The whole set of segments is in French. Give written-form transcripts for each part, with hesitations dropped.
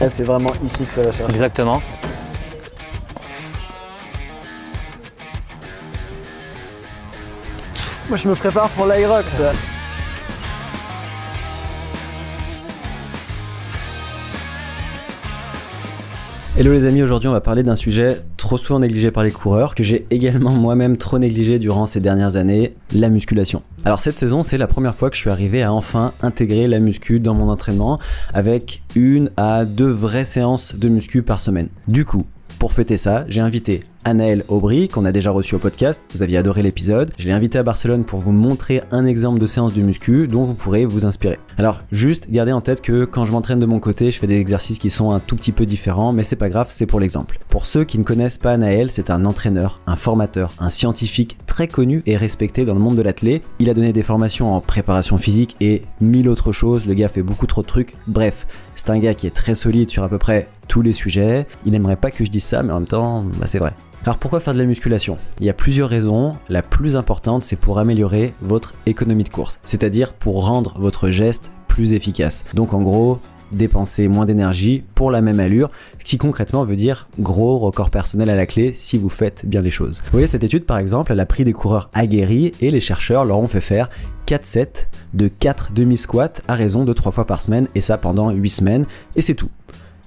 Là, c'est vraiment ici que ça va chercher. Exactement. Moi, je me prépare pour l'Aerox. Hello les amis, aujourd'hui on va parler d'un sujet trop souvent négligé par les coureurs, que j'ai également moi-même trop négligé durant ces dernières années, la musculation. Alors cette saison, c'est la première fois que je suis arrivé à enfin intégrer la muscu dans mon entraînement avec 1 à 2 vraies séances de muscu par semaine. Du coup, pour fêter ça, j'ai invité Anaël Aubry, qu'on a déjà reçu au podcast, vous aviez adoré l'épisode. Je l'ai invité à Barcelone pour vous montrer un exemple de séance de muscu dont vous pourrez vous inspirer. Alors juste gardez en tête que quand je m'entraîne de mon côté, je fais des exercices qui sont un tout petit peu différents, mais c'est pas grave, c'est pour l'exemple. Pour ceux qui ne connaissent pas Anaël, c'est un entraîneur, un formateur, un scientifique très connu et respecté dans le monde de l'athlé. Il a donné des formations en préparation physique et 1000 autres choses, le gars fait beaucoup trop de trucs. Bref, c'est un gars qui est très solide sur à peu près tous les sujets. Il n'aimerait pas que je dise ça, mais en même temps, c'est vrai. Alors pourquoi faire de la musculation? Il y a plusieurs raisons. La plus importante, c'est pour améliorer votre économie de course, c'est-à-dire pour rendre votre geste plus efficace. Donc en gros, dépenser moins d'énergie pour la même allure, ce qui concrètement veut dire gros record personnel à la clé si vous faites bien les choses. Vous voyez, cette étude par exemple, elle a pris des coureurs aguerris et les chercheurs leur ont fait faire 4 sets de 4 demi-squats à raison de 3 fois par semaine, et ça pendant 8 semaines, et c'est tout.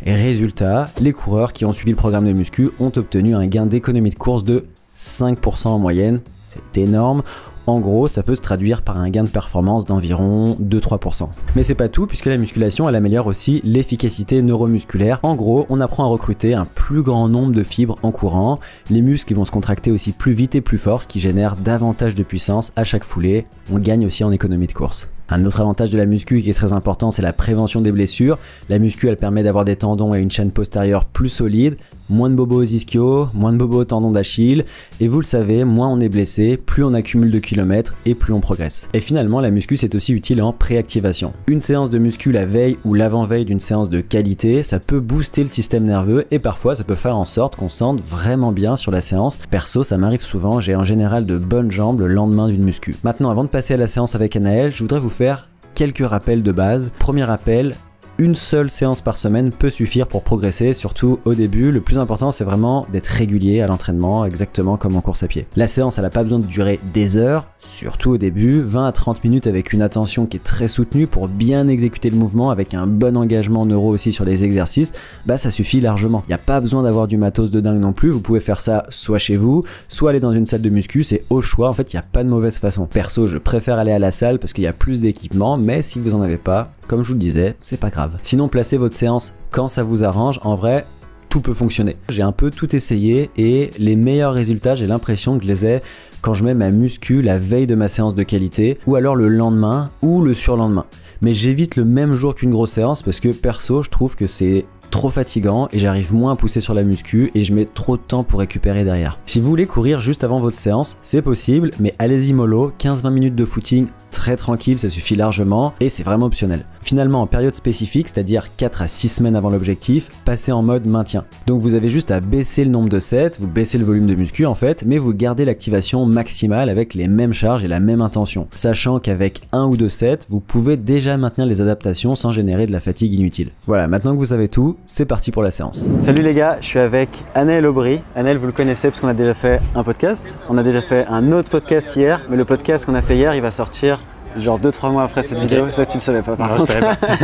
Et résultat, les coureurs qui ont suivi le programme de muscu ont obtenu un gain d'économie de course de 5% en moyenne, c'est énorme. En gros, ça peut se traduire par un gain de performance d'environ 2-3%. Mais c'est pas tout, puisque la musculation, elle améliore aussi l'efficacité neuromusculaire. En gros, on apprend à recruter un plus grand nombre de fibres en courant. Les muscles vont se contracter aussi plus vite et plus fort, ce qui génère davantage de puissance à chaque foulée. On gagne aussi en économie de course. Un autre avantage de la muscu qui est très important, c'est la prévention des blessures. La muscu, elle permet d'avoir des tendons et une chaîne postérieure plus solides, moins de bobos aux ischio, moins de bobos aux tendons d'Achille, et vous le savez, moins on est blessé, plus on accumule de kilomètres et plus on progresse. Et finalement, la muscu, c'est aussi utile en préactivation. Une séance de muscu la veille ou l'avant-veille d'une séance de qualité, ça peut booster le système nerveux et parfois ça peut faire en sorte qu'on se sente vraiment bien sur la séance. Perso, ça m'arrive souvent, j'ai en général de bonnes jambes le lendemain d'une muscu. Maintenant, avant de passer à la séance avec Anaël, je voudrais vous faire quelques rappels de base. Premier rappel, une seule séance par semaine peut suffire pour progresser, surtout au début. Le plus important, c'est vraiment d'être régulier à l'entraînement, exactement comme en course à pied. La séance, elle n'a pas besoin de durer des heures, surtout au début, 20 à 30 minutes avec une attention qui est très soutenue pour bien exécuter le mouvement avec un bon engagement neuro aussi sur les exercices, ça suffit largement. Il n'y a pas besoin d'avoir du matos de dingue non plus, vous pouvez faire ça soit chez vous, soit aller dans une salle de muscu, c'est au choix, en fait il n'y a pas de mauvaise façon. Perso, je préfère aller à la salle parce qu'il y a plus d'équipement, mais si vous en avez pas, comme je vous le disais, c'est pas grave. Sinon, placez votre séance quand ça vous arrange, en vrai, tout peut fonctionner. J'ai un peu tout essayé et les meilleurs résultats, j'ai l'impression que je les ai quand je mets ma muscu la veille de ma séance de qualité, ou alors le lendemain ou le surlendemain. Mais j'évite le même jour qu'une grosse séance parce que perso, je trouve que c'est trop fatigant et j'arrive moins à pousser sur la muscu et je mets trop de temps pour récupérer derrière. Si vous voulez courir juste avant votre séance, c'est possible, mais allez-y mollo, 15-20 minutes de footing très tranquille, ça suffit largement et c'est vraiment optionnel. Finalement, en période spécifique, c'est-à-dire 4 à 6 semaines avant l'objectif, passez en mode maintien. Donc vous avez juste à baisser le nombre de sets, vous baissez le volume de muscu en fait, mais vous gardez l'activation maximale avec les mêmes charges et la même intention, sachant qu'avec 1 ou 2 sets, vous pouvez déjà maintenir les adaptations sans générer de la fatigue inutile. Voilà, maintenant que vous savez tout, c'est parti pour la séance. Salut les gars, je suis avec Anaël Aubry. Anaël, vous le connaissez parce qu'on a déjà fait un podcast, on a déjà fait un autre podcast hier, mais le podcast qu'on a fait hier, il va sortir genre 2-3 mois après cette vidéo. Ça tu le savais pas par contre. Je savais pas.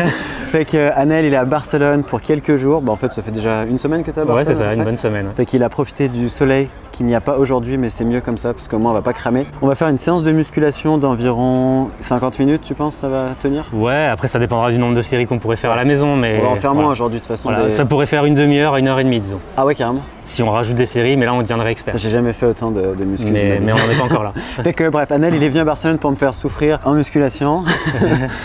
Fait que Anaël il est à Barcelone pour quelques jours. En fait ça fait déjà une semaine que tu es à Barcelone. Ouais c'est ça, une bonne semaine. Fait qu'il a profité du soleil qu'il n'y a pas aujourd'hui, mais c'est mieux comme ça parce qu'au moins on va pas cramer. On va faire une séance de musculation d'environ 50 minutes, tu penses ça va tenir? Ouais, après ça dépendra du nombre de séries qu'on pourrait faire à la maison, mais on va en faire moins aujourd'hui de toute façon. Voilà, ça pourrait faire une demi-heure, 1h30 disons. Ah ouais carrément. Si on rajoute des séries, mais là on deviendrait expert. J'ai jamais fait autant de muscu. Mais on n'en est pas encore là. Fait que bref, Anaël il est venu à Barcelone pour me faire souffrir en musculation.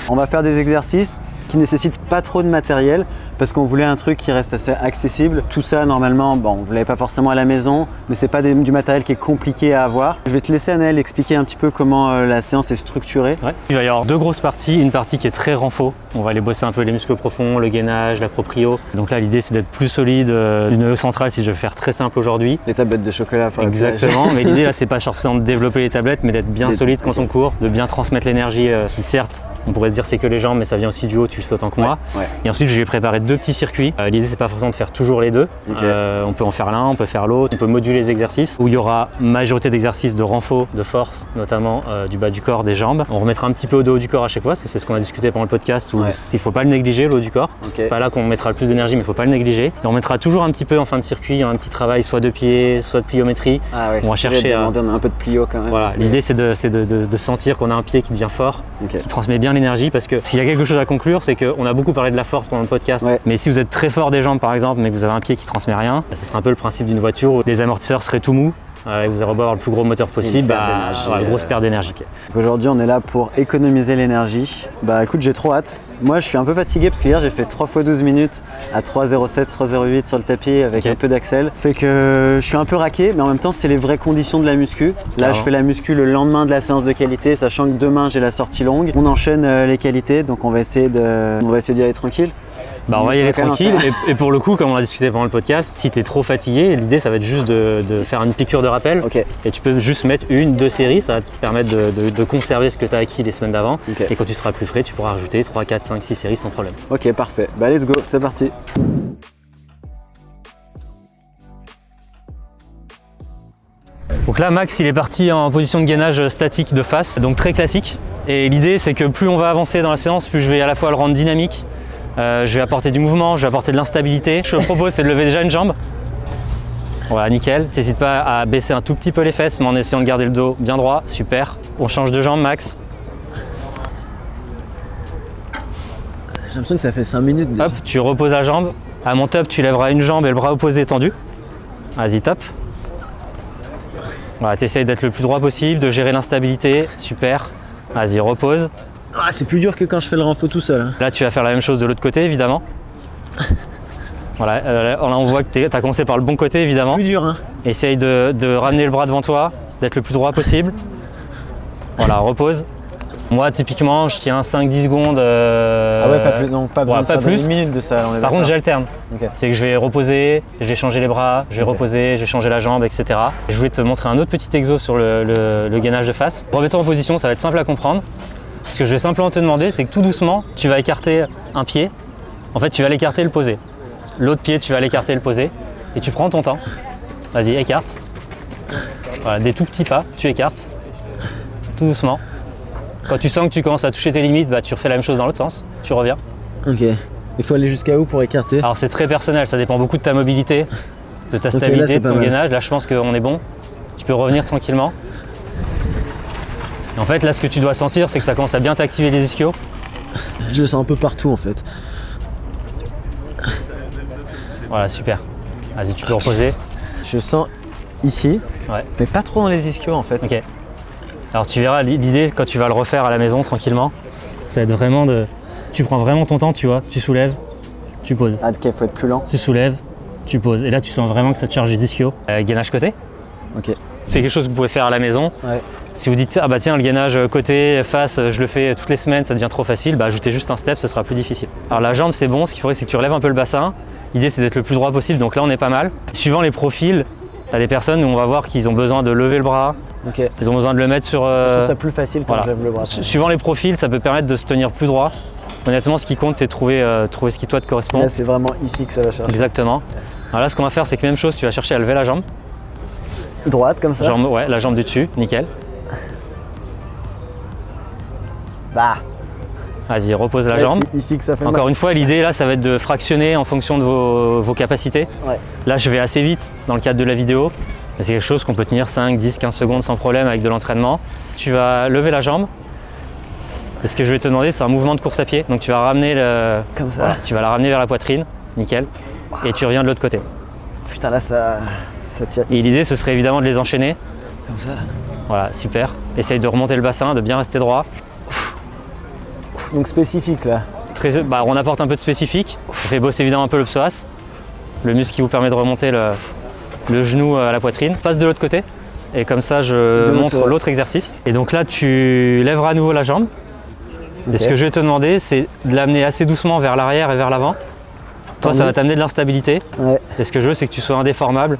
On va faire des exercices qui ne nécessitent pas trop de matériel parce qu'on voulait un truc qui reste assez accessible. Tout ça normalement, on ne l'avait pas forcément à la maison, mais c'est pas du matériel qui est compliqué à avoir. Je vais te laisser Anaël expliquer un petit peu comment la séance est structurée. Ouais. Il va y avoir 2 grosses parties, une partie qui est très renfort. On va aller bosser un peu les muscles profonds, le gainage, la proprio. Donc là l'idée c'est d'être plus solide, du noyau central si je veux faire très simple aujourd'hui. Les tablettes de chocolat pour exactement, mais l'idée là c'est pas forcément de développer les tablettes, mais d'être bien solide quand on court, de bien transmettre l'énergie qui certes, on pourrait se dire c'est que les jambes, mais ça vient aussi du haut, tu sautes autant que moi. Ouais. Et ensuite je vais préparer 2 petits circuits. L'idée, c'est pas forcément de faire toujours les deux. On peut en faire l'un, on peut faire l'autre, on peut moduler les exercices où il y aura majorité d'exercices de renfort, de force, notamment du bas du corps, des jambes. On remettra un petit peu au haut du corps à chaque fois, parce que c'est ce qu'on a discuté pendant le podcast où il faut pas le négliger, le haut du corps. Pas là qu'on mettra le plus d'énergie, mais il faut pas le négliger. Et on mettra toujours un petit peu en fin de circuit, un petit travail soit de pied, soit de pliométrie. On va chercher à... On a un peu de plio quand même. Voilà, l'idée c'est de sentir qu'on a un pied qui devient fort, qui transmet bien l'énergie, parce que s'il y a quelque chose à conclure, c'est qu'on a beaucoup parlé de la force pendant le podcast, mais si vous êtes très fort des jambes par exemple, mais que vous avez un pied qui transmet rien, ce serait un peu le principe d'une voiture où les amortisseurs seraient tout mous. Et vous allez avoir le plus gros moteur possible, grosse perte d'énergie. Aujourd'hui on est là pour économiser l'énergie. Bah écoute, j'ai trop hâte. Moi je suis un peu fatigué parce que hier j'ai fait 3 x 12 minutes à 3,07, 3,08 sur le tapis avec un peu d'axel. Fait que je suis un peu raqué, mais en même temps c'est les vraies conditions de la muscu. Là je fais la muscu le lendemain de la séance de qualité, sachant que demain j'ai la sortie longue. On enchaîne les qualités, donc on va essayer d'y aller tranquille. On va y aller tranquille et pour le coup, comme on a discuté pendant le podcast, si tu es trop fatigué, l'idée ça va être juste de faire une piqûre de rappel et tu peux juste mettre 1-2 séries, ça va te permettre de conserver ce que tu as acquis les semaines d'avant et quand tu seras plus frais, tu pourras rajouter 3, 4, 5, 6 séries sans problème. Ok, parfait. Bah let's go, c'est parti. Donc là, Max, il est parti en position de gainage statique de face, donc très classique. Et l'idée, c'est que plus on va avancer dans la séance, plus je vais à la fois le rendre dynamique, je vais apporter du mouvement, je vais apporter de l'instabilité. Ce que je propose, c'est de lever déjà une jambe. Voilà, nickel. N'hésite pas à baisser un tout petit peu les fesses, mais en essayant de garder le dos bien droit. Super. On change de jambe, Max. J'ai l'impression que ça fait 5 minutes déjà. Hop, tu reposes la jambe. À mon top, tu lèveras une jambe et le bras opposé tendu. Vas-y, top. Voilà, tu essayes d'être le plus droit possible, de gérer l'instabilité. Super. Vas-y, repose. Ah, c'est plus dur que quand je fais le renfort tout seul. Là, tu vas faire la même chose de l'autre côté, évidemment. Voilà, là, on voit que tu as commencé par le bon côté, évidemment. Plus dur, hein. Essaye de ramener le bras devant toi, d'être le plus droit possible. Voilà, repose. Moi, typiquement, je tiens 5-10 secondes. Ah ouais, pas plus, non, pas plus. Une minute de ça, on est Par contre, j'alterne. C'est que je vais reposer, je vais changer les bras, je vais reposer, je vais changer la jambe, etc. Je voulais te montrer un autre petit exo sur le gainage de face. Remets-toi en position, ça va être simple à comprendre. Ce que je vais simplement te demander, c'est que tout doucement, tu vas écarter un pied. En fait, tu vas l'écarter et le poser. L'autre pied, tu vas l'écarter et le poser. Et tu prends ton temps. Vas-y, écarte. Voilà, des tout petits pas, tu écartes. Tout doucement. Quand tu sens que tu commences à toucher tes limites, bah, tu refais la même chose dans l'autre sens. Tu reviens. Ok. Il faut aller jusqu'à où pour écarter? Alors c'est très personnel, ça dépend beaucoup de ta mobilité, de ta stabilité, de ton gainage. Là, je pense qu'on est bon. Tu peux revenir tranquillement. En fait, là, ce que tu dois sentir, c'est que ça commence à bien t'activer les ischios. Je le sens un peu partout, en fait. Voilà, super. Vas-y, tu peux reposer. Je sens ici, mais pas trop dans les ischios, en fait. Ok. Alors, tu verras, l'idée, quand tu vas le refaire à la maison, tranquillement, ça va être vraiment de... Tu prends vraiment ton temps, tu vois. Tu soulèves, tu poses. Ah, ok, faut être plus lent. Tu soulèves, tu poses. Et là, tu sens vraiment que ça te charge les ischios. Gainage côté. Ok. C'est quelque chose que vous pouvez faire à la maison. Ouais. Si vous dites, ah bah tiens, le gainage côté, face, je le fais toutes les semaines, ça devient trop facile, bah ajoutez juste un step, ce sera plus difficile. Alors la jambe, c'est bon, ce qu'il faudrait, c'est que tu relèves un peu le bassin. L'idée, c'est d'être le plus droit possible, donc là, on est pas mal. Suivant les profils, tu as des personnes où on va voir qu'ils ont besoin de lever le bras, ils ont besoin de le mettre sur... Je trouve ça plus facile quand je lève le bras. Suivant les profils, ça peut permettre de se tenir plus droit. Honnêtement, ce qui compte, c'est trouver ce qui toi te correspond. Là, c'est vraiment ici que ça va chercher. Exactement. Alors là, ce qu'on va faire, c'est que même chose, tu vas chercher à lever la jambe. Droite, comme ça? Ouais, la jambe du dessus, nickel. Bah. Vas-y, repose la jambe. C'est ici que ça fait Encore mal. une fois, l'idée là, ça va être de fractionner en fonction de vos capacités. Ouais. Là, je vais assez vite dans le cadre de la vidéo. C'est quelque chose qu'on peut tenir 5, 10, 15 secondes sans problème avec de l'entraînement. Tu vas lever la jambe. Et ce que je vais te demander, c'est un mouvement de course à pied. Donc tu vas ramener comme ça. Voilà, tu vas la ramener vers la poitrine, nickel. Et tu reviens de l'autre côté. Putain, là, ça tire. Et l'idée, ce serait évidemment de les enchaîner. Comme ça. Voilà, super. Essaye de remonter le bassin, de bien rester droit. Donc spécifique là. On apporte un peu de spécifique. Ça fait bosser évidemment un peu le psoas, le muscle qui vous permet de remonter le genou à la poitrine. Passe de l'autre côté et comme ça je montre l'autre exercice. Et donc là tu lèveras à nouveau la jambe. Et ce que je vais te demander, c'est de l'amener assez doucement vers l'arrière et vers l'avant. Toi, ça va t'amener de l'instabilité. Ouais. Et ce que je veux, c'est que tu sois indéformable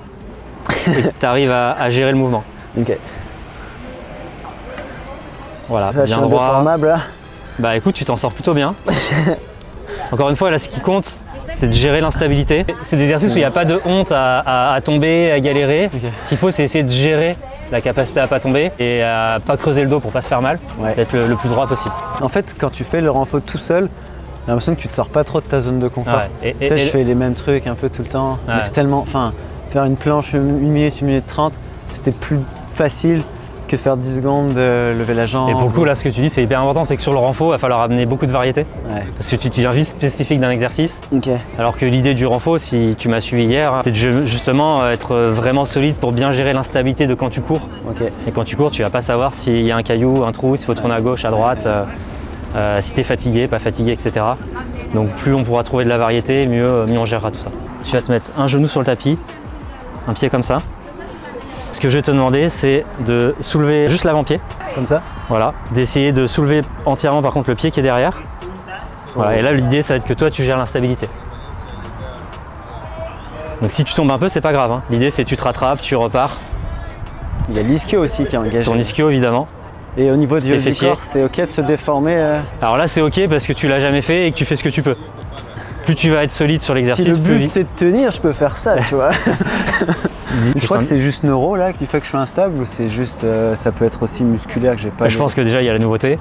et que tu arrives à gérer le mouvement. Ok. Voilà, ça, bien je suis droit. indéformable là. Bah écoute, tu t'en sors plutôt bien. Encore une fois, là, ce qui compte, c'est de gérer l'instabilité. C'est des exercices où il n'y a pas de honte à tomber, à galérer. Okay. Ce qu'il faut, c'est essayer de gérer la capacité à pas tomber et à pas creuser le dos pour pas se faire mal, d'être le plus droit possible. En fait, quand tu fais le renfort tout seul, j'ai l'impression que tu te sors pas trop de ta zone de confort. Ouais. Je fais les mêmes trucs un peu tout le temps, mais c'est tellement, enfin, faire une planche 1 minute 30, c'était plus facile que faire 10 secondes de lever la jambe. Et pour le coup, là, ce que tu dis, c'est hyper important, c'est que sur le renfort, il va falloir amener beaucoup de variété. Parce que tu deviens vite spécifique d'un exercice. Alors que l'idée du renfort, si tu m'as suivi hier, c'est de justement être vraiment solide pour bien gérer l'instabilité de quand tu cours. Et quand tu cours, tu vas pas savoir s'il y a un caillou, un trou, s'il faut tourner à gauche, à droite, si tu es fatigué, pas fatigué, etc. Donc plus on pourra trouver de la variété, mieux on gérera tout ça. Tu vas te mettre un genou sur le tapis, un pied comme ça. Ce que je vais te demander, c'est de soulever juste l'avant-pied. Comme ça? Voilà. D'essayer de soulever entièrement par contre le pied qui est derrière. Voilà. Et là, l'idée, ça va être que toi, tu gères l'instabilité. Donc si tu tombes un peu, c'est pas grave. Hein. L'idée, c'est que tu te rattrapes, tu repars. Il y a l'ischio aussi qui est engagé. Ton ischio, évidemment. Et au niveau du corps, c'est ok de se déformer Alors là, c'est ok parce que tu l'as jamais fait et que tu fais ce que tu peux. Plus tu vas être solide sur l'exercice, si le but c'est de tenir, je peux faire ça, tu vois. Je crois que c'est juste neuro là qui fait que je suis instable ou c'est juste ça peut être aussi musculaire que j'ai pas. Je pense que déjà il y a la nouveauté.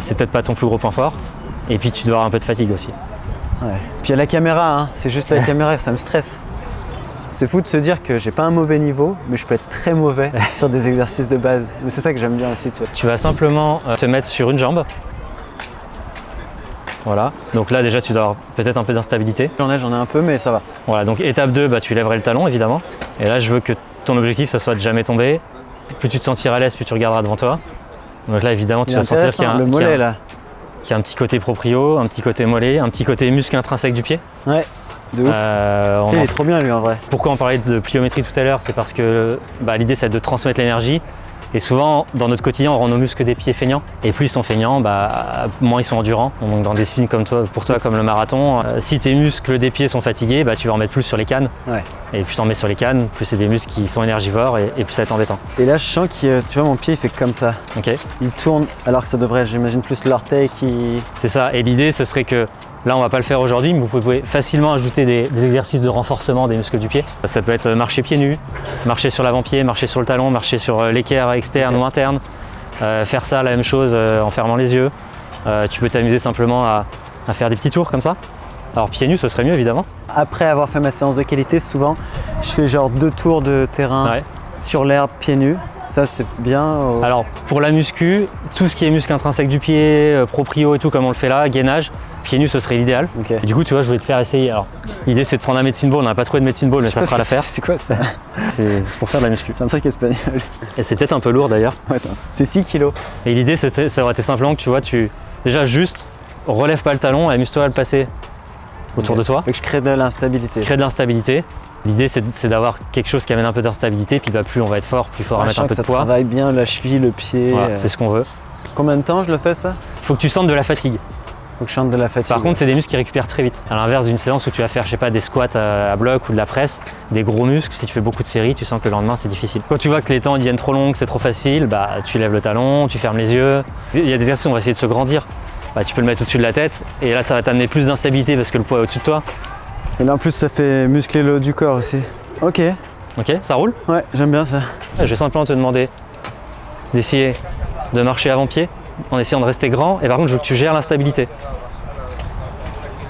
C'est peut-être pas ton plus gros point fort. Et puis tu dois avoir un peu de fatigue aussi. Puis il y a la caméra, hein. C'est juste la caméra, ça me stresse. C'est fou de se dire que j'ai pas un mauvais niveau, mais je peux être très mauvais sur des exercices de base. Mais c'est ça que j'aime bien aussi. Tu vas simplement te mettre sur une jambe. Voilà, donc là déjà tu dois avoir peut-être un peu d'instabilité. J'en ai un peu, mais ça va. Voilà, donc étape 2, tu lèverais le talon évidemment. Et là je veux que ton objectif ça soit de jamais tomber. Plus tu te sentiras à l'aise, plus tu regarderas devant toi. Donc là évidemment tu vas sentir qu'il y a un petit côté proprio, un petit côté mollet, un petit côté muscle intrinsèque du pied. Ouais, de ouf. Il est trop bien lui en vrai. Pourquoi on parlait de pliométrie tout à l'heure? C'est parce que l'idée c'est de transmettre l'énergie. Et souvent, dans notre quotidien, on rend nos muscles des pieds feignants. Et plus ils sont feignants, moins ils sont endurants. Donc dans des disciplines comme toi, pour toi, comme le marathon, si tes muscles des pieds sont fatigués, tu vas en mettre plus sur les cannes. Et plus tu en mets sur les cannes, plus c'est des muscles qui sont énergivores et plus ça va être embêtant. Et là, je sens que tu vois, mon pied il fait comme ça. Il tourne, alors que ça devrait, j'imagine, plus l'orteil qui... C'est ça. Et l'idée, ce serait que là, on va pas le faire aujourd'hui, mais vous pouvez facilement ajouter des exercices de renforcement des muscles du pied. Ça peut être marcher pieds nus, marcher sur l'avant-pied, marcher sur le talon, marcher sur l'équerre externe ou interne. Faire ça, la même chose en fermant les yeux. Tu peux t'amuser simplement à faire des petits tours comme ça. Alors pieds nus, ce serait mieux évidemment. Après avoir fait ma séance de qualité, souvent, je fais genre 2 tours de terrain sur l'herbe pieds nus. Ça c'est bien. Alors pour la muscu, tout ce qui est muscle intrinsèque du pied, proprio et tout comme on le fait là, gainage, pieds nus ce serait l'idéal. Et du coup tu vois je voulais te faire essayer. Alors l'idée c'est de prendre un medicine ball, on n'a pas trouvé de medicine ball mais ça fera l'affaire. C'est quoi ça? C'est pour faire de la muscu. C'est un truc espagnol. Et c'est peut-être un peu lourd d'ailleurs. C'est 6 kilos. Et l'idée ça aurait été simplement que tu vois, déjà juste relève pas le talon et amuse-toi à le passer autour de toi. Fait que je crée de l'instabilité. Crée de l'instabilité. L'idée c'est d'avoir quelque chose qui amène un peu d'instabilité, puis plus on va être fort, plus fort à mettre un peu de poids. Ça travaille bien la cheville, le pied. Voilà, c'est ce qu'on veut. Combien de temps je le fais ça? Il faut que tu sentes de la fatigue. Faut que je sente de la fatigue. Par contre, c'est des muscles qui récupèrent très vite. À l'inverse d'une séance où tu vas faire, je sais pas, des squats à bloc ou de la presse, des gros muscles, si tu fais beaucoup de séries, tu sens que le lendemain c'est difficile. Quand tu vois que les temps deviennent trop longs, que c'est trop facile, tu lèves le talon, tu fermes les yeux. Il y a des exercices où on va essayer de se grandir. Tu peux le mettre au-dessus de la tête et là ça va t'amener plus d'instabilité parce que le poids est au-dessus de toi. Et là en plus ça fait muscler le haut du corps aussi. Ok, ça roule? Ouais, j'aime bien ça. Je vais simplement te demander d'essayer de marcher avant-pied en essayant de rester grand et par contre je veux que tu gères l'instabilité.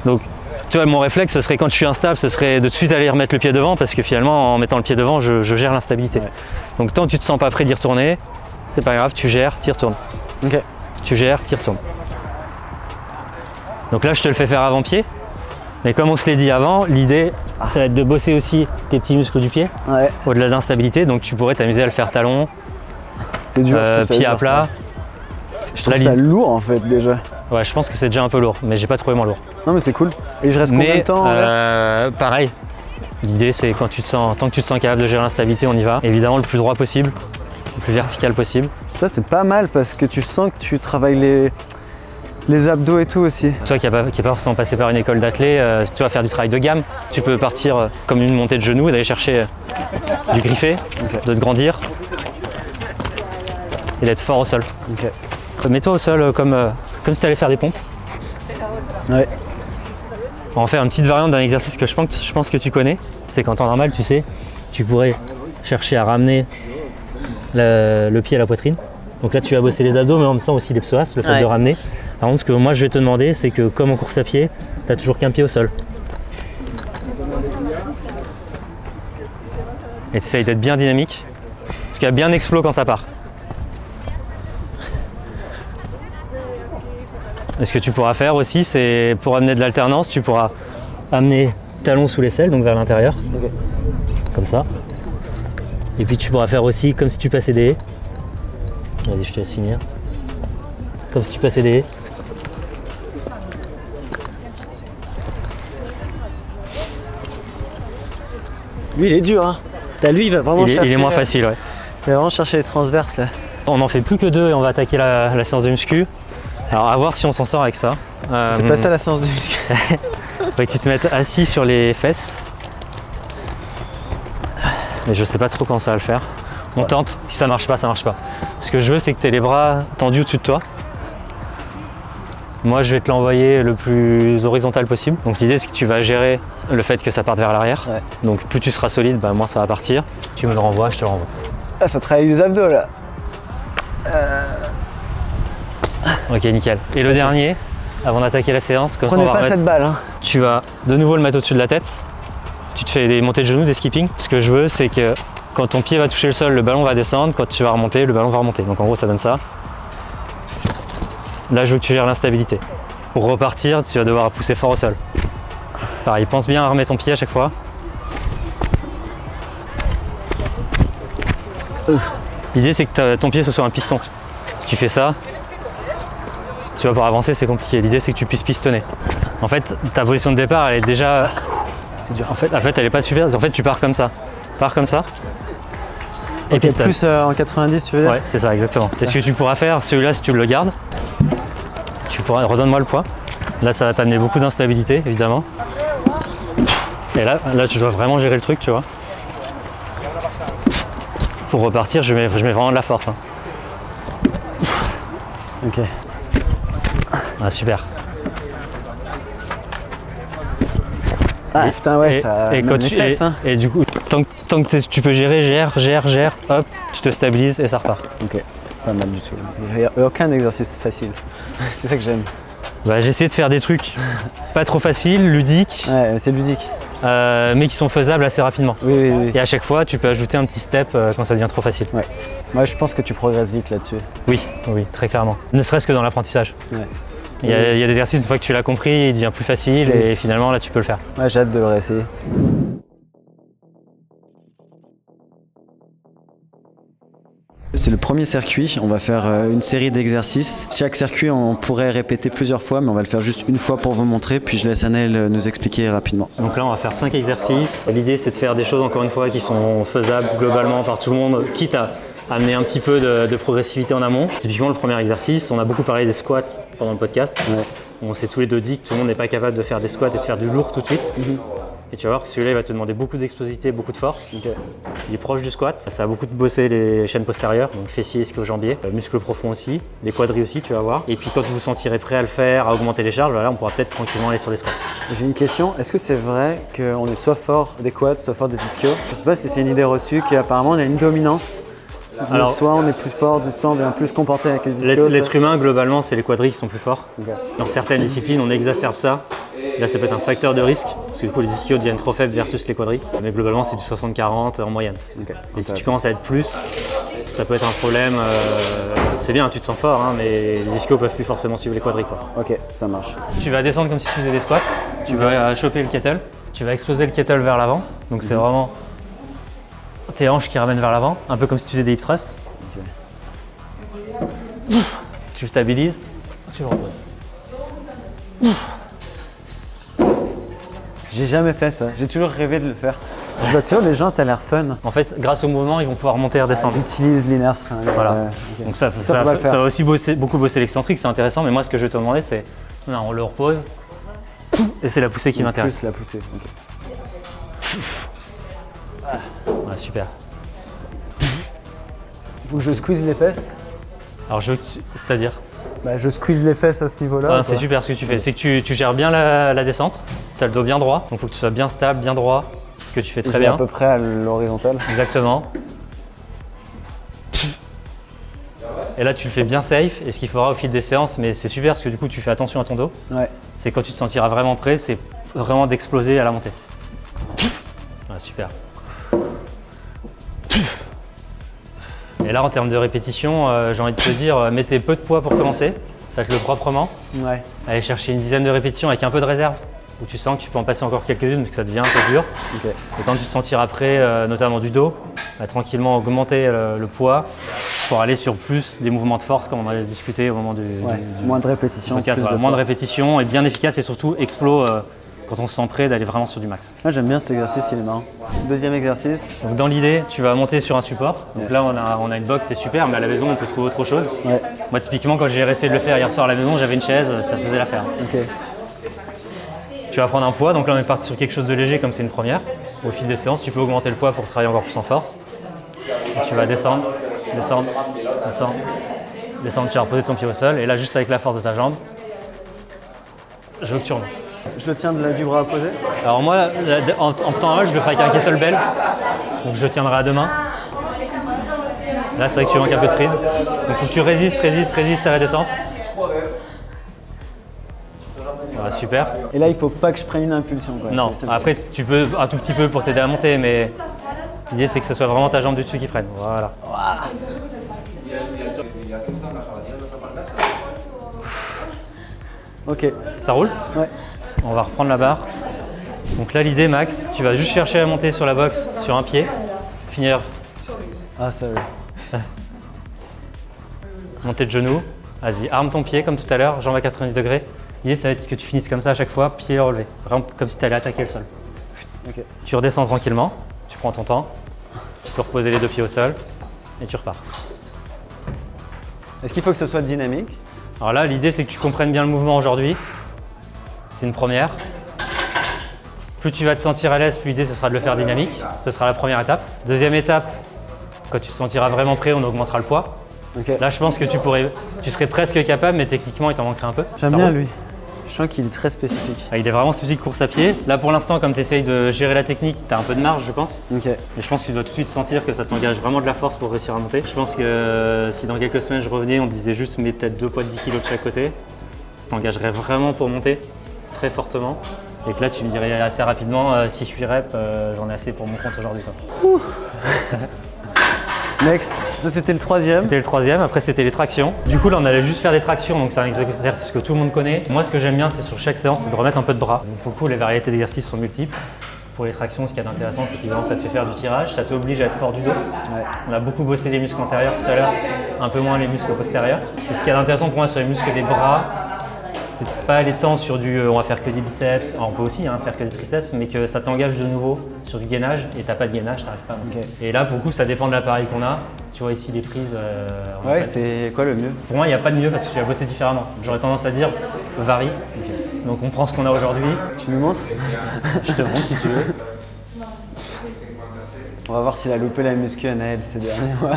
Donc tu vois mon réflexe ce serait quand je suis instable, ce serait de tout de suite aller remettre le pied devant parce que finalement en mettant le pied devant je gère l'instabilité. Donc tant que tu te sens pas prêt d'y retourner, c'est pas grave, tu gères, t'y retournes. Tu gères, t'y retournes. Donc là je te le fais faire avant-pied. Mais comme on se l'est dit avant, l'idée, ça va être de bosser aussi tes petits muscles du pied, au-delà de l'instabilité. Donc tu pourrais t'amuser à le faire talon, pied à plat. Je trouve ça lourd en fait déjà. Ouais, je pense que c'est déjà un peu lourd, mais j'ai pas trouvé moins lourd. Non mais c'est cool. Et je reste combien de temps pareil. L'idée c'est tant que tu te sens capable de gérer l'instabilité, on y va. Évidemment le plus droit possible, le plus vertical possible. Ça c'est pas mal parce que tu sens que tu travailles les abdos et tout aussi. Toi qui n'es pas forcément passé par une école d'athlète, tu vas faire du travail de gamme. Tu peux partir comme une montée de genoux et d'aller chercher du griffé, de te grandir et d'être fort au sol. Mets-toi au sol comme si tu allais faire des pompes. On va faire une petite variante d'un exercice que je pense que tu connais. C'est qu'en temps normal, tu sais, tu pourrais chercher à ramener le pied à la poitrine. Donc là, tu vas bosser les abdos, mais en même temps aussi les psoas, le fait de ramener. Par contre, ce que moi je vais te demander, c'est que comme en course à pied, tu n'as toujours qu'un pied au sol. Et tu essayes d'être bien dynamique, parce qu'il y a bien explos quand ça part. Et ce que tu pourras faire aussi, c'est pour amener de l'alternance, tu pourras amener talon sous l'aisselle, donc vers l'intérieur, comme ça. Et puis tu pourras faire aussi comme si tu passais des haies. Vas-y, je te laisse finir. Comme si tu passais des haies. Lui, il est dur, hein. Lui, il va vraiment chercher. Il est moins facile, ouais. Il va vraiment chercher les transverses, là. On n'en fait plus que 2 et on va attaquer la séance de muscu. Alors, à voir si on s'en sort avec ça. C'était pas ça la séance de muscu. Faudrait que tu te mettes assis sur les fesses. Mais je sais pas trop quand ça va le faire. On tente, si ça marche pas, ça marche pas. Ce que je veux, c'est que tu aies les bras tendus au-dessus de toi. Moi, je vais te l'envoyer le plus horizontal possible. Donc l'idée, c'est que tu vas gérer le fait que ça parte vers l'arrière. Ouais. Donc plus tu seras solide, bah, moins ça va partir. Tu me le renvoies, je te le renvoie. Ah, ça travaille les abdos, là. Ok, nickel. Et le dernier, avant d'attaquer la séance, comme Prenez ça on va pas remettre... cette balle, hein. Tu vas de nouveau le mettre au-dessus de la tête. Tu te fais des montées de genoux, des skipping. Ce que je veux, c'est que quand ton pied va toucher le sol, le ballon va descendre. Quand tu vas remonter, le ballon va remonter. Donc en gros, ça donne ça. Là, je veux que tu gères l'instabilité. Pour repartir, tu vas devoir pousser fort au sol. Pareil, pense bien à remettre ton pied à chaque fois. L'idée, c'est que ton pied, ce soit un piston. Si tu fais ça, tu vois, pour avancer, c'est compliqué. L'idée, c'est que tu puisses pistonner. En fait, ta position de départ, elle est déjà... C'est dur. En fait, elle est pas super. En fait, tu pars comme ça. Pars comme ça. Et okay, plus en 90, tu veux dire? Ouais, c'est ça, exactement. C'est ce que tu pourras faire, celui-là, si tu le gardes. Tu pourras, redonne-moi le poids. Là, ça va t'amener beaucoup d'instabilité, évidemment. Et là, tu dois vraiment gérer le truc, tu vois. Pour repartir, je mets vraiment de la force. Hein. Ok. Ah, super. Ah putain, ouais, ça et, quand tu, fesses, hein. Et du coup, tant que tu peux gérer, gère, hop, tu te stabilises et ça repart. Ok, pas mal du tout. Il n'y a aucun exercice facile. C'est ça que j'aime. Bah, j'ai essayé de faire des trucs pas trop faciles, ludiques. Ouais, c'est ludique. Mais qui sont faisables assez rapidement. Oui. Et à chaque fois, tu peux ajouter un petit step quand ça devient trop facile. Ouais. Moi, je pense que tu progresses vite là-dessus. Oui, très clairement. Ne serait-ce que dans l'apprentissage. Ouais. Il y a des exercices, une fois que tu l'as compris, il devient plus facile et finalement, là, tu peux le faire. Ouais, j'ai hâte de le réessayer. C'est le premier circuit, on va faire une série d'exercices. Chaque circuit, on pourrait répéter plusieurs fois, mais on va le faire juste une fois pour vous montrer, puis je laisse Anaël nous expliquer rapidement. Donc là, on va faire 5 exercices. L'idée, c'est de faire des choses, encore une fois, qui sont faisables globalement par tout le monde, quitte à amener un petit peu de progressivité en amont. Typiquement, le premier exercice, on a beaucoup parlé des squats pendant le podcast. Ouais. On s'est tous les deux dit que tout le monde n'est pas capable de faire des squats et de faire du lourd tout de suite. Et tu vas voir que celui-là, il va te demander beaucoup d'explosivité, beaucoup de force. Okay. Il est proche du squat. Ça a beaucoup de bosser les chaînes postérieures, donc fessiers, ischio-jambiers, muscles profonds aussi, les quadris aussi, tu vas voir. Et puis quand vous vous sentirez prêt à le faire, à augmenter les charges, voilà, on pourra peut-être tranquillement aller sur les squats. J'ai une question. Est-ce que c'est vrai qu'on est soit fort des quads, soit fort des ischios? Je ne sais pas si c'est une idée reçue qu'apparemment on a une dominance. Alors, soit on est plus fort, soit on vient plus comporter avec les ischios. L'être humain, globalement, c'est les quadris qui sont plus forts. Okay. Dans certaines disciplines, on exacerbe ça. Là, ça peut être un facteur de risque, parce que du coup, les ischios deviennent trop faibles versus les quadris. Mais globalement, c'est du 60-40 en moyenne. Okay. Et si tu commences à être plus, ça peut être un problème. C'est bien, tu te sens fort, hein, mais les ischios peuvent plus forcément suivre les quadris, quoi. Ok, ça marche. Tu vas descendre comme si tu faisais des squats. Tu vas choper le kettle. Tu vas exploser le kettle vers l'avant. Donc c'est vraiment tes hanches qui ramènent vers l'avant, un peu comme si tu faisais des hip thrusts. Okay. Tu le stabilises. Tu le reposes. J'ai jamais fait ça, j'ai toujours rêvé de le faire. Je vois toujours les gens, ça a l'air fun. En fait, grâce au mouvement, ils vont pouvoir monter et redescendre. J'utilise l'inner strength. Voilà. Okay. Donc ça va aussi beaucoup bosser l'excentrique, c'est intéressant. Mais moi, ce que je vais te demander, c'est on le repose et c'est la poussée qui m'intéresse. Plus la poussée. Okay. Voilà, super. Faut que je squeeze les fesses. Alors, c'est-à-dire je squeeze les fesses à ce niveau-là. C'est super ce que tu fais. C'est que tu gères bien la descente. tu as le dos bien droit, donc il faut que tu sois bien stable, bien droit, ce que tu fais très à bien. peu près à l'horizontale. Exactement. Et là, tu le fais bien safe, et ce qu'il faudra au fil des séances, mais c'est super parce que du coup, tu fais attention à ton dos. Ouais. C'est quand tu te sentiras vraiment prêt, c'est vraiment d'exploser à la montée. Ouais, super. Et là, en termes de répétition, j'ai envie de te dire, mettez peu de poids pour commencer, faites-le proprement. Ouais. Allez chercher une dizaine de répétitions avec un peu de réserve, où tu sens que tu peux en passer encore quelques-unes parce que ça devient un peu dur. Ok. Et quand tu te sentiras prêt, notamment du dos, tranquillement augmenter le poids pour aller sur plus des mouvements de force comme on a discuté au moment du moins de répétitions. podcast. Voilà, moins de répétitions et bien efficace et surtout explo quand on se sent prêt d'aller vraiment sur du max. Moi j'aime bien cet exercice, il est marrant. Deuxième exercice. Donc dans l'idée, tu vas monter sur un support. Donc là on a une box, c'est super, mais à la maison on peut trouver autre chose. Ouais. Moi typiquement quand j'ai essayé de le faire hier soir à la maison, j'avais une chaise, ça faisait l'affaire. Ok. Tu vas prendre un poids, donc là on est parti sur quelque chose de léger comme c'est une première. Au fil des séances, tu peux augmenter le poids pour travailler encore plus en force. Et tu vas descendre, descendre, descendre, descendre, tu vas reposer ton pied au sol et là juste avec la force de ta jambe, je veux que tu remontes. Je le tiens du bras opposé. Alors moi, en temps normal, je le ferai avec un kettlebell, donc je le tiendrai à deux mains. Là c'est vrai que tu manques un peu de prise, donc il faut que tu résistes à la descente. Voilà, super. Et là il faut pas que je prenne une impulsion quoi. Non, après tu peux un tout petit peu pour t'aider à monter, mais l'idée c'est que ce soit vraiment ta jambe du dessus qui prenne. Voilà. Ok. Ça roule? Ouais. On va reprendre la barre. Donc là l'idée Max, tu vas juste chercher à monter sur la box sur un pied, finir. Ah sorry. Monter de genou. Vas-y, arme ton pied comme tout à l'heure, jambe à 90 degrés. L'idée ça va être que tu finisses comme ça à chaque fois, pied relevé. Vraiment comme si tu allais attaquer le sol. Ok. Tu redescends tranquillement, tu prends ton temps, tu peux reposer les deux pieds au sol et tu repars. Est-ce qu'il faut que ce soit dynamique? Alors là, l'idée c'est que tu comprennes bien le mouvement aujourd'hui. C'est une première. Plus tu vas te sentir à l'aise, plus l'idée ce sera de le faire dynamique. Ce sera la première étape. Deuxième étape, quand tu te sentiras vraiment prêt, on augmentera le poids. Okay. Là, je pense que tu serais presque capable, mais techniquement, il t'en manquerait un peu. J'aime bien lui. Je sens qu'il est très spécifique. Il est vraiment spécifique course à pied. Là, pour l'instant, comme tu essayes de gérer la technique, tu as un peu de marge, je pense. Ok. Mais je pense que tu dois tout de suite sentir que ça t'engage vraiment de la force pour réussir à monter. Je pense que si dans quelques semaines je revenais, on disait juste mets peut-être 2 poids de 10 kg de chaque côté, ça t'engagerait vraiment pour monter très fortement. Et que là, tu me dirais assez rapidement, si je suis rep, j'en ai assez pour mon compte aujourd'hui. Next, ça c'était le troisième. C'était le troisième, après c'était les tractions. Du coup là on allait juste faire des tractions, donc c'est un exercice que tout le monde connaît. Moi ce que j'aime bien c'est sur chaque séance, c'est de remettre un peu de bras. Donc pour le coup les variétés d'exercices sont multiples. Pour les tractions, ce qu'il y a d'intéressant c'est qu'évidemment ça te fait faire du tirage, ça t'oblige à être fort du dos. Ouais. On a beaucoup bossé les muscles antérieurs tout à l'heure, un peu moins les muscles postérieurs. C'est ce qu'il y a d'intéressant pour moi sur les muscles des bras. C'est pas les temps sur du on va faire que des biceps, on peut aussi faire que des triceps, mais que ça t'engage de nouveau sur du gainage et t'as pas de gainage, t'arrives pas à monter. Okay. Et là pour le coup ça dépend de l'appareil qu'on a. Tu vois ici les prises. Ouais, c'est quoi le mieux? Pour moi il n'y a pas de mieux parce que tu vas bosser différemment. J'aurais tendance à dire varie. Okay. Donc on prend ce qu'on a aujourd'hui. Tu nous montres? Je te montre si tu veux. On va voir s'il a loupé la muscu à Naël ces derniers mois.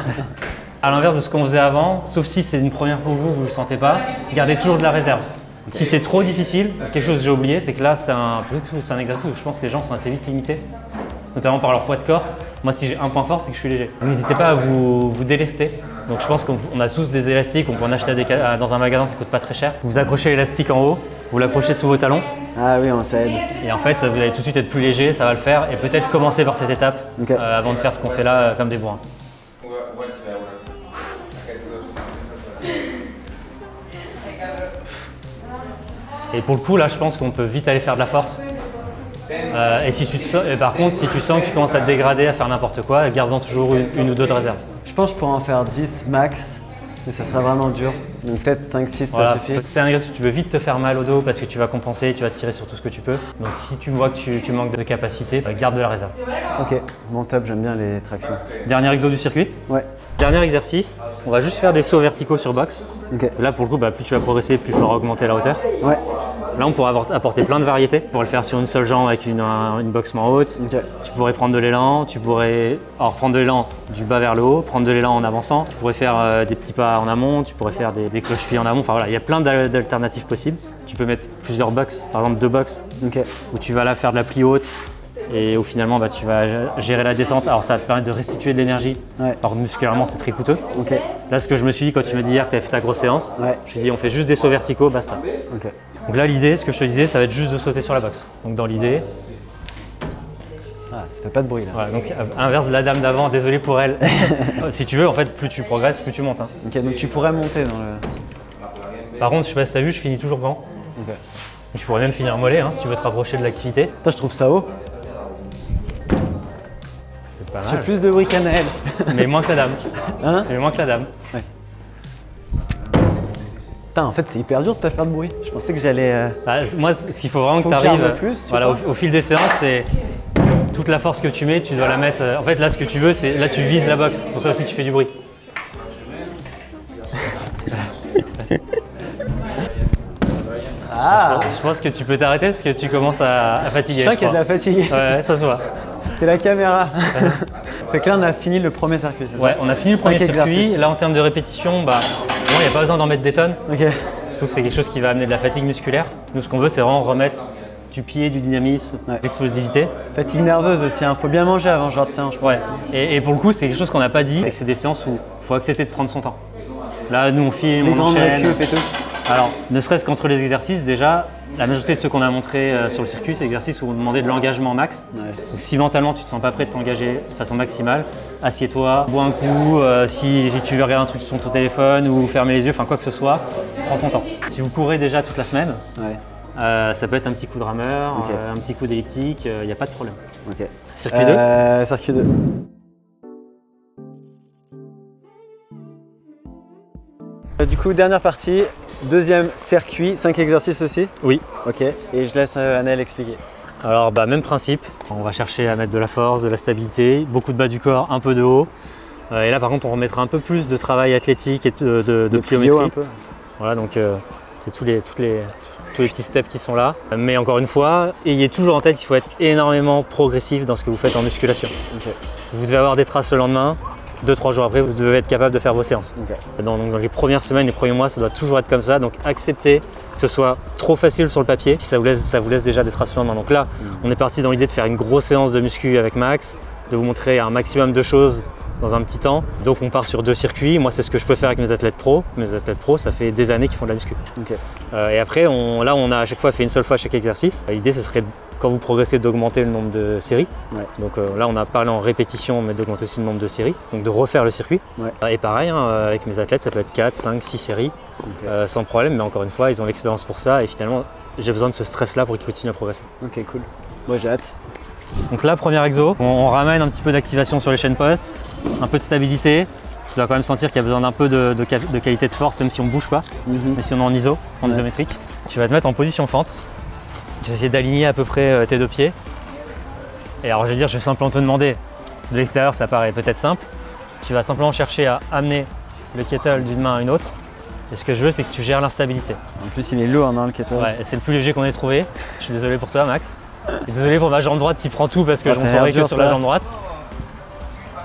À l'inverse de ce qu'on faisait avant, sauf si c'est une première pour vous, vous ne le sentez pas, gardez toujours de la réserve. Si c'est trop difficile, quelque chose que j'ai oublié, c'est que là, c'est un exercice où je pense que les gens sont assez vite limités, notamment par leur poids de corps. Moi, si j'ai un point fort, c'est que je suis léger. N'hésitez pas à vous délester. Donc, je pense qu'on a tous des élastiques, on peut en acheter dans un magasin, ça coûte pas très cher. Vous accrochez l'élastique en haut, vous l'accrochez sous vos talons. Ah oui, ça aide. Et en fait, vous allez tout de suite être plus léger, ça va le faire. Et peut-être commencer par cette étape avant de faire ce qu'on fait là comme des bourrins. Et pour le coup, là, je pense qu'on peut vite aller faire de la force. Et par contre, si tu sens que tu commences à te dégrader, à faire n'importe quoi, garde-en toujours une ou deux de réserve. Je pense que je pourrais en faire 10 max, mais ça sera vraiment dur. Donc peut-être 5-6, voilà, ça suffit. C'est un exercice où tu veux vite te faire mal au dos parce que tu vas compenser, tu vas tirer sur tout ce que tu peux. Donc si tu vois que tu manques de capacité, garde de la réserve. Ok, bon top, j'aime bien les tractions. Dernier exo du circuit. Ouais. Dernier exercice, on va juste faire des sauts verticaux sur box. Okay. Là pour le coup, plus tu vas progresser, plus il faudra augmenter la hauteur. Ouais. Là, on pourrait apporter plein de variétés. On pourrait le faire sur une seule jambe avec une boxe moins haute. Ok. Tu pourrais prendre de l'élan, tu pourrais prendre de l'élan du bas vers le haut, prendre de l'élan en avançant. Tu pourrais faire des petits pas en amont, tu pourrais faire des cloche-pieds en amont. Enfin voilà, il y a plein d'alternatives possibles. Tu peux mettre plusieurs box, par exemple 2 box, où tu vas là faire de la plie haute. Et où finalement tu vas gérer la descente. Alors ça va te permettre de restituer de l'énergie. Alors musculairement c'est très coûteux. Là ce que je me suis dit quand tu m'as dit hier que tu avais fait ta grosse séance, je me suis dit on fait juste des sauts verticaux, basta. Donc là l'idée, ce que je te disais, ça va être juste de sauter sur la boxe. Donc dans l'idée… Ah, ça fait pas de bruit là. Voilà, donc inverse de la dame d'avant, désolé pour elle. Si tu veux en fait plus tu progresses, plus tu montes. Hein. Ok, donc tu pourrais monter dans le… Par contre je sais pas si tu as vu, je finis toujours grand. Tu pourrais même finir mollet hein, si tu veux te rapprocher de l'activité. Toi je trouve ça haut. J'ai plus de bruit qu'Anaël. Mais moins que la dame. Hein? Mais moins que la dame. Ouais. Putain, en fait, c'est hyper dur de pas faire de bruit. Je pensais que j'allais. Moi, ce qu'il faut vraiment que tu arrives. Voilà, au fil des séances, c'est toute la force que tu mets, tu dois la mettre. En fait, là, ce que tu veux, c'est là, tu vises la boxe. Pour ça aussi, tu fais du bruit. Ah! Je pense que tu peux t'arrêter parce que tu commences à fatiguer. Je sens qu'il y a de la fatigue. Ouais, ça se voit. C'est la caméra. Fait que là, on a fini le premier circuit. Ouais, on a fini le premier circuit. Là, en termes de répétition, bon, il n'y a pas besoin d'en mettre des tonnes. Surtout que c'est quelque chose qui va amener de la fatigue musculaire. Nous, ce qu'on veut, c'est vraiment remettre du pied, du dynamisme, de l'explosivité. Fatigue nerveuse aussi, il faut bien manger avant ce genre de séance, je pense. Ouais. Et pour le coup, c'est quelque chose qu'on n'a pas dit, c'est que c'est des séances où il faut accepter de prendre son temps. Là, nous, on filme, on enchaîne. Les et tout. Alors, ne serait-ce qu'entre les exercices, déjà, la majorité de ceux qu'on a montrés sur le circuit, c'est des exercices où on demandait de l'engagement max. Donc, si mentalement tu ne te sens pas prêt de t'engager de façon maximale, assieds-toi, bois un coup, si tu veux regarder un truc sur ton téléphone ou fermer les yeux, enfin quoi que ce soit, prends ton temps. Si vous courez déjà toute la semaine, ça peut être un petit coup de rameur, un petit coup d'elliptique, il n'y a pas de problème. Circuit 2 Circuit 2. Du coup, dernière partie, deuxième circuit, 5 exercices aussi? Oui. Ok, et je laisse Anaël expliquer. Alors, même principe, on va chercher à mettre de la force, de la stabilité, beaucoup de bas du corps, un peu de haut. Et là, par contre, on remettra un peu plus de travail athlétique et de pliométrie. Un peu. Voilà, donc c'est tous les petits steps qui sont là. Mais encore une fois, ayez toujours en tête qu'il faut être énormément progressif dans ce que vous faites en musculation. Vous devez avoir des traces le lendemain. 2-3 jours après, vous devez être capable de faire vos séances. Dans les premières semaines, les premiers mois, ça doit toujours être comme ça. Donc acceptez que ce soit trop facile sur le papier si ça vous laisse déjà des traces sur la main. Donc là, on est parti dans l'idée de faire une grosse séance de muscu avec Max, de vous montrer un maximum de choses dans un petit temps. Donc on part sur 2 circuits. Moi, c'est ce que je peux faire avec mes athlètes pro. Mes athlètes pro, ça fait des années qu'ils font de la muscu. Et après, là, on a à chaque fois fait une seule fois chaque exercice. L'idée, ce serait quand vous progressez d'augmenter le nombre de séries. Donc là, on a parlé en répétition, mais d'augmenter aussi le nombre de séries. Donc de refaire le circuit. Et pareil, avec mes athlètes, ça peut être 4, 5, 6 séries sans problème. Mais encore une fois, ils ont l'expérience pour ça. Et finalement, j'ai besoin de ce stress-là pour qu'ils continuent à progresser. Ok, cool. Moi, j'ai hâte. Donc là, premier exo, on ramène un petit peu d'activation sur les chaînes postes, un peu de stabilité. Tu dois quand même sentir qu'il y a besoin d'un peu de qualité de force, même si on ne bouge pas, mais si on est en ISO, en isométrique. Tu vas te mettre en position fente. Tu vas essayer d'aligner à peu près tes 2 pieds. Et alors, je vais simplement te demander, de l'extérieur, ça paraît peut-être simple. Tu vas simplement chercher à amener le kettle d'une main à une autre. Et ce que je veux, c'est que tu gères l'instabilité. En plus, il est lourd, le kettle. Ouais, c'est le plus léger qu'on ait trouvé. Je suis désolé pour toi, Max. Désolé pour ma jambe droite qui prend tout parce que je ne montrerai que sur la jambe droite.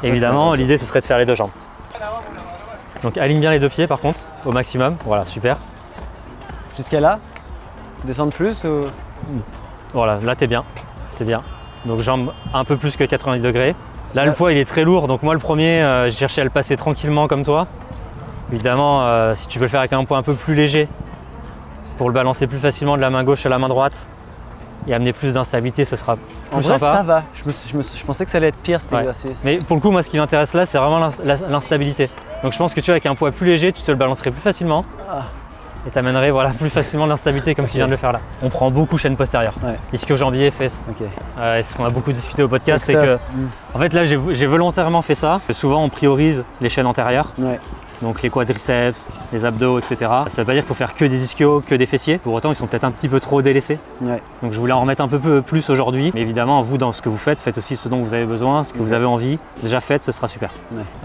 Évidemment, l'idée ce serait de faire les 2 jambes. Donc aligne bien les 2 pieds par contre, au maximum. Voilà, super. Jusqu'à là? Descendre plus ou… Voilà, là t'es bien. Donc jambes un peu plus que 90 degrés. Là le poids il est très lourd, donc moi le premier, j'ai cherché à le passer tranquillement comme toi. Évidemment, si tu peux le faire avec un poids un peu plus léger, pour le balancer plus facilement de la main gauche à la main droite, et amener plus d'instabilité, ce sera plus sympa. Ça va, je pensais que ça allait être pire cet exercice. Mais pour le coup, moi ce qui m'intéresse là, c'est vraiment l'instabilité. Donc je pense que tu vois, avec un poids plus léger, tu te le balancerais plus facilement. Et t'amènerais plus facilement l'instabilité comme tu viens de le faire là. On prend beaucoup chaîne postérieure, ischio-jambier, fesses. Et ce qu'on a beaucoup discuté au podcast, c'est que en fait là j'ai volontairement fait ça. Souvent on priorise les chaînes antérieures. Donc les quadriceps, les abdos, etc. Ça ne veut pas dire qu'il faut faire que des ischios, que des fessiers. Pour autant, ils sont peut-être un petit peu trop délaissés. Donc je voulais en remettre un peu plus aujourd'hui. Mais évidemment, vous, dans ce que vous faites aussi ce dont vous avez besoin, ce que vous avez envie. Déjà faites, ce sera super.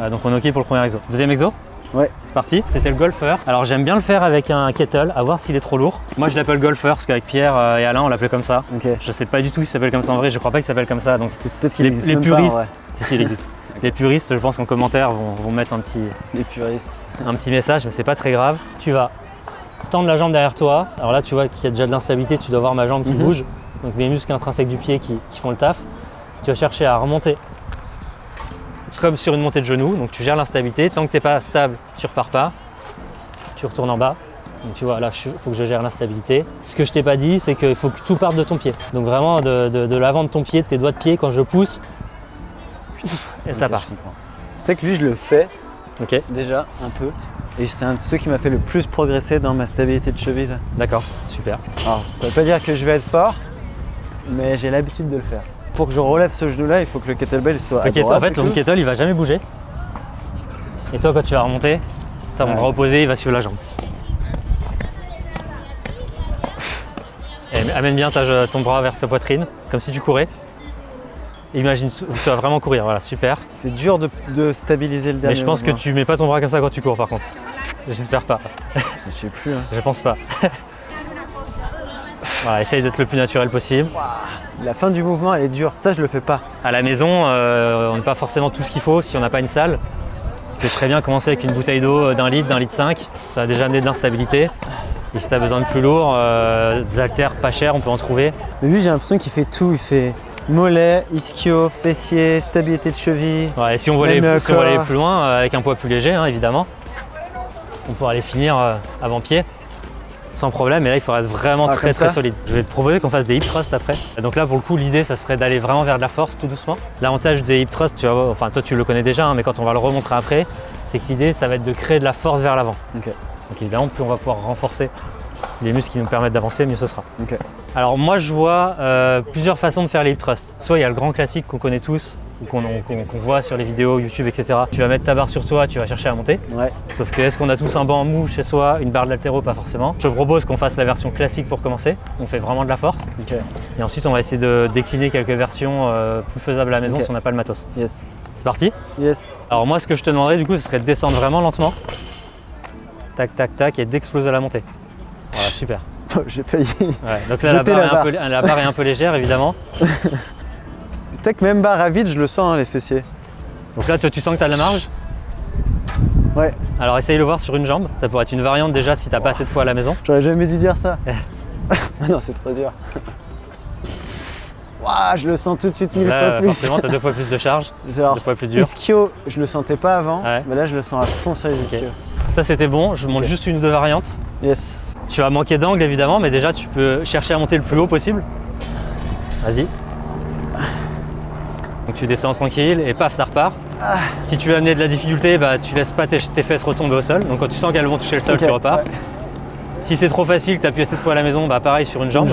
Donc on est OK pour le premier exo. Deuxième exo? Ouais. C'est parti. C'était le golfeur. Alors j'aime bien le faire avec un kettle, à voir s'il est trop lourd. Moi je l'appelle golfeur parce qu'avec Pierre et Alain on l'appelait comme ça. Ok. Je sais pas du tout s'il s'appelle comme ça en vrai, je crois pas qu'il s'appelle comme ça. Donc Peut-être qu'il existe les même puristes, pas, ouais. si il existe. Les puristes, je pense qu'en commentaire vont mettre un petit message, mais c'est pas très grave. Tu vas tendre la jambe derrière toi. Alors là tu vois qu'il y a déjà de l'instabilité, tu dois voir ma jambe qui bouge. Donc mes muscles intrinsèques du pied qui font le taf. Tu vas chercher à remonter comme sur une montée de genou, donc tu gères l'instabilité. Tant que tu n'es pas stable, tu repars pas, tu retournes en bas. Donc tu vois, là il faut que je gère l'instabilité. Ce que je t'ai pas dit, c'est qu'il faut que tout parte de ton pied. Donc vraiment de l'avant de ton pied, de tes doigts de pied, quand je pousse, et ça part. Tu sais que lui, je le fais Ok, déjà un peu. Et c'est un de ceux qui m'a fait le plus progresser dans ma stabilité de cheville. d'accord, super. Alors, ça veut pas dire que je vais être fort, mais j'ai l'habitude de le faire. Pour que je relève ce genou-là, il faut que le kettlebell soit à droite. En fait, le kettle, il va jamais bouger. Et toi, quand tu vas remonter, tu as mon bras opposé, il va suivre la jambe. Et amène bien ton bras vers ta poitrine, comme si tu courais. Imagine, tu vas vraiment courir, voilà, super. C'est dur de stabiliser le dernier Mais je pense que tu mets pas ton bras comme ça quand tu cours par contre. J'espère pas. Je sais plus. Hein. Je pense pas. Voilà, essaye d'être le plus naturel possible. La fin du mouvement, elle est dure. Ça, je le fais pas. À la maison, on n'a pas forcément tout ce qu'il faut si on n'a pas une salle. Tu peux très bien commencer avec une bouteille d'eau d'1 litre 5. Ça va déjà amener de l'instabilité. Et si tu as besoin de plus lourd, des haltères pas chers, on peut en trouver. Mais lui, j'ai l'impression qu'il fait tout. Il fait mollet, ischio, fessier, stabilité de cheville. Ouais, et si on veut aller plus loin, avec un poids plus léger, hein, évidemment, on pourra aller finir avant-pied. Sans problème, mais là il faudra être vraiment très solide. Je vais te proposer qu'on fasse des hip thrusts après. Donc là pour le coup l'idée ça serait d'aller vraiment vers de la force tout doucement. L'avantage des hip thrusts, tu vas voir, enfin toi tu le connais déjà, hein, mais quand on va le remontrer après, c'est que l'idée ça va être de créer de la force vers l'avant. Okay. Donc évidemment plus on va pouvoir renforcer les muscles qui nous permettent d'avancer, mieux ce sera. Okay. Alors moi je vois plusieurs façons de faire les hip thrusts. Soit il y a le grand classique qu'on connaît tous, ou qu'on voit sur les vidéos YouTube, etc. Tu vas mettre ta barre sur toi, tu vas chercher à monter. Ouais. Sauf que est-ce qu'on a tous un banc mou chez soi, une barre de latéraux? Pas forcément. Je propose qu'on fasse la version classique pour commencer. On fait vraiment de la force. Okay. Et ensuite on va essayer de décliner quelques versions plus faisables à la maison si on n'a pas le matos. Yes. C'est parti? Yes. Alors moi ce que je te demanderais du coup ce serait de descendre vraiment lentement. Tac tac tac et d'exploser à la montée. Voilà, super. Oh, j'ai failli. Ouais, donc là la barre est un peu légère évidemment. Peut-être que même barre à vide, je le sens, hein, les fessiers. Donc là, toi, tu sens que tu as de la marge? Ouais. Alors, essaye de le voir sur une jambe. Ça pourrait être une variante déjà si tu n'as pas assez de poids à la maison. J'aurais jamais dû dire ça. Non, c'est trop dur. Waouh, je le sens tout de suite 1000 fois plus. Forcément, tu as 2 fois plus de charge, genre, 2 fois plus dur. Ischio, je le sentais pas avant, ouais. Mais là, je le sens à fond sur les ischios. Ça, c'était bon. Je monte juste une ou deux variantes. Yes. Tu vas manquer d'angle, évidemment, mais déjà, tu peux chercher à monter le plus haut possible. Vas-y. Donc tu descends tranquille et paf, ça repart. Si tu veux amener de la difficulté, bah, tu laisses pas tes fesses retomber au sol. Donc quand tu sens qu'elles vont toucher le sol, tu repars. Ouais. Si c'est trop facile, tu appuies assez de fois à la maison, bah, pareil sur une jambe.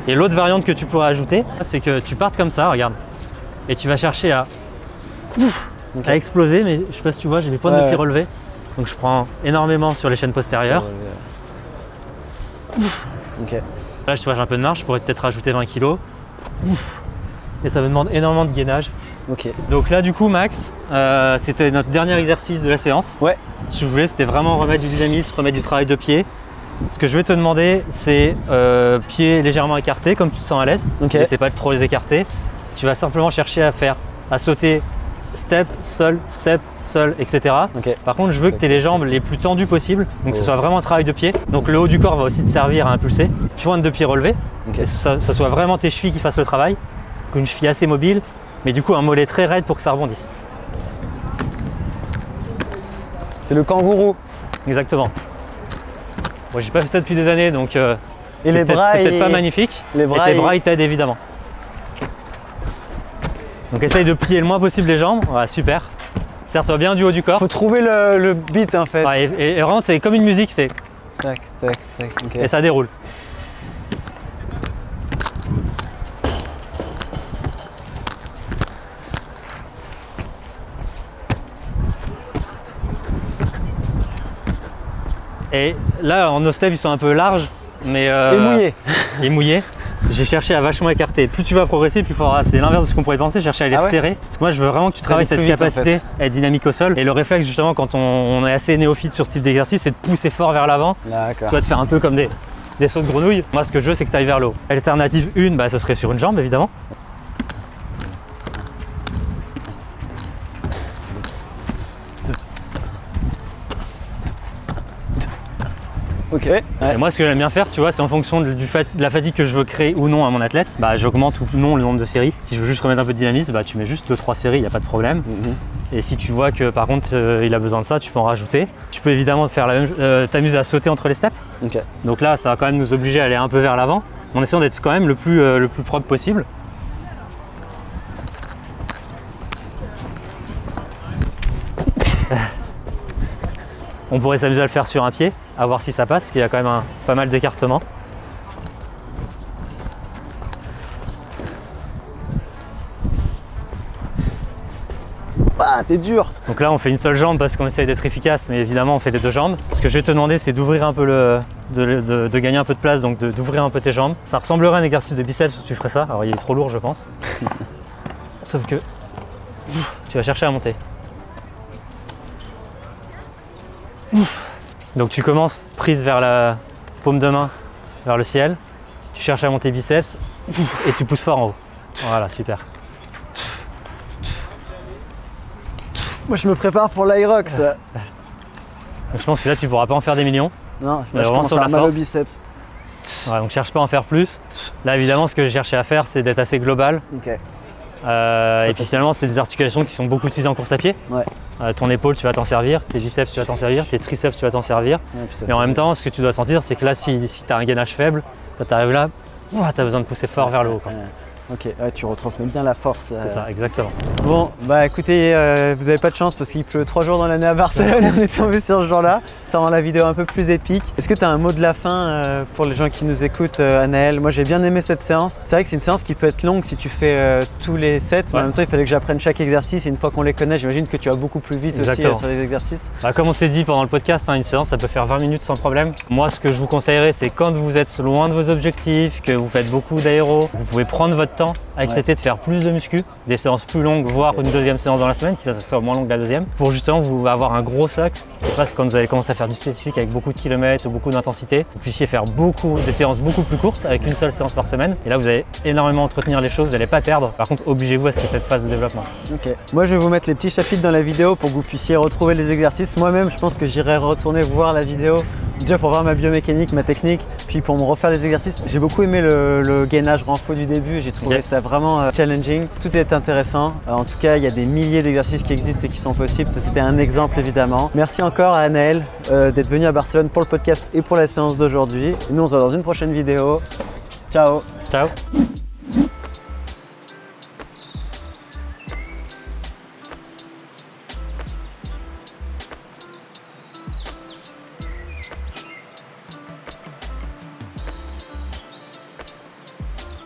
Et l'autre variante que tu pourrais ajouter, c'est que tu partes comme ça, regarde. Et tu vas chercher à exploser, mais je sais pas si tu vois, j'ai mes pointes de pied relevées. Donc je prends énormément sur les chaînes postérieures. Là, tu vois, j'ai un peu de marge, je pourrais peut-être rajouter 20 kg. Et ça me demande énormément de gainage. Donc là du coup Max, c'était notre dernier exercice de la séance. Ouais. Ce que je voulais c'était vraiment remettre du dynamisme, remettre du travail de pied. Ce que je vais te demander c'est pieds légèrement écartés comme tu te sens à l'aise. N'essaie pas de trop les écarter. Tu vas simplement chercher à sauter step, sol, etc. Par contre je veux que tu aies les jambes les plus tendues possibles, donc que ce soit vraiment un travail de pied. Donc le haut du corps va aussi te servir à impulser. Pointe de pied relevé, que ça soit vraiment tes chevilles qui fassent le travail. Une cheville assez mobile, mais du coup un mollet très raide pour que ça rebondisse. C'est le kangourou. Exactement. Moi j'ai pas fait ça depuis des années, donc et les bras, c'est peut-être pas magnifique. Les bras, et tes bras ils t'aident évidemment. Donc essaye de plier le moins possible les jambes. Voilà, super. Serre-toi bien du haut du corps. Faut trouver le beat en fait. Ouais, et vraiment c'est comme une musique, c'est tac, tac, tac. Et ça déroule. Et là, en nos steps, ils sont un peu larges, mais et mouillés. Et mouillés. J'ai cherché à vachement écarter. Plus tu vas progresser, plus fort. C'est l'inverse de ce qu'on pourrait penser, chercher à les serrer. Parce que moi, je veux vraiment que tu travailles cette capacité à être dynamique au sol. Et le réflexe, justement, quand on est assez néophyte sur ce type d'exercice, c'est de pousser fort vers l'avant. Tu vas te faire un peu comme des sauts de grenouille. Moi, ce que je veux, c'est que tu ailles vers le haut. Alternative 1, bah, ce serait sur une jambe, évidemment. Ok. Ouais. Et moi, ce que j'aime bien faire, tu vois, c'est en fonction de la fatigue que je veux créer ou non à mon athlète, bah, j'augmente ou non le nombre de séries. Si je veux juste remettre un peu de dynamisme, bah, tu mets juste 2-3 séries, il n'y a pas de problème. Et si tu vois que par contre il a besoin de ça, tu peux en rajouter. Tu peux évidemment faire la même, t'amuser à sauter entre les steps. Donc là, ça va quand même nous obliger à aller un peu vers l'avant, en essayant d'être quand même le plus propre possible. On pourrait s'amuser à le faire sur un pied, à voir si ça passe, parce qu'il y a quand même pas mal d'écartement. Ah, c'est dur. Donc là, on fait une seule jambe parce qu'on essaye d'être efficace, mais évidemment, on fait les 2 jambes. Ce que je vais te demander, c'est d'ouvrir un peu de gagner un peu de place, donc d'ouvrir un peu tes jambes. Ça ressemblerait à un exercice de biceps où tu ferais ça. Alors, il est trop lourd, je pense. Sauf que tu vas chercher à monter. Donc tu commences prise vers la paume de main, vers le ciel. Tu cherches à monter biceps et tu pousses fort en haut. Voilà, super. Moi, je me prépare pour l'Aerox. Donc je pense que là, tu pourras pas en faire des millions. Non, mais je vraiment commence sur à la avoir mal au force. biceps. Ouais, donc cherche pas à en faire plus. Là, évidemment, ce que j'ai cherché à faire, c'est d'être assez global. Et puis finalement, c'est des articulations qui sont beaucoup utilisées en course à pied. Ton épaule, tu vas t'en servir, tes biceps, tu vas t'en servir, tes triceps, tu vas t'en servir. Mais en même temps, ce que tu dois sentir, c'est que là, si tu as un gainage faible, quand tu arrives là, tu as besoin de pousser fort vers le haut. Ok, tu retransmets bien la force là. C'est ça, exactement. Bon, bah écoutez, vous avez pas de chance parce qu'il pleut 3 jours dans l'année à Barcelone. On est tombé sur ce jour-là. Ça rend la vidéo un peu plus épique. Est-ce que tu as un mot de la fin pour les gens qui nous écoutent, Anaël? Moi, j'ai bien aimé cette séance. C'est vrai que c'est une séance qui peut être longue si tu fais tous les sets, mais en même temps, il fallait que j'apprenne chaque exercice. Et une fois qu'on les connaît, j'imagine que tu vas beaucoup plus vite aussi sur les exercices. Bah, comme on s'est dit pendant le podcast, une séance, ça peut faire 20 minutes sans problème. Moi, ce que je vous conseillerais, c'est quand vous êtes loin de vos objectifs, que vous faites beaucoup d'aéro, vous pouvez prendre votre temps, accepter de faire plus de muscu, des séances plus longues, voire une deuxième séance dans la semaine, qui ça soit moins longue que la deuxième, pour justement vous avoir un gros socle. Parce que quand vous allez commencer à faire du spécifique avec beaucoup de kilomètres ou beaucoup d'intensité, vous puissiez faire des séances beaucoup plus courtes avec une seule séance par semaine. Et là, vous allez énormément entretenir les choses, vous n'allez pas perdre. Par contre, obligez-vous à ce qu'il y ait cette phase de développement. Ok. Moi, je vais vous mettre les petits chapitres dans la vidéo pour que vous puissiez retrouver les exercices. Moi-même, je pense que j'irai retourner voir la vidéo, déjà pour voir ma biomécanique, ma technique, puis pour me refaire les exercices. J'ai beaucoup aimé le gainage renfo du début. J'ai trouvé ça vraiment challenging. Tout est intéressant. En tout cas, il y a des milliers d'exercices qui existent et qui sont possibles. C'était un exemple évidemment. Merci encore à Anaël d'être venu à Barcelone pour le podcast et pour la séance d'aujourd'hui. Nous, on se voit dans une prochaine vidéo. Ciao. Ciao.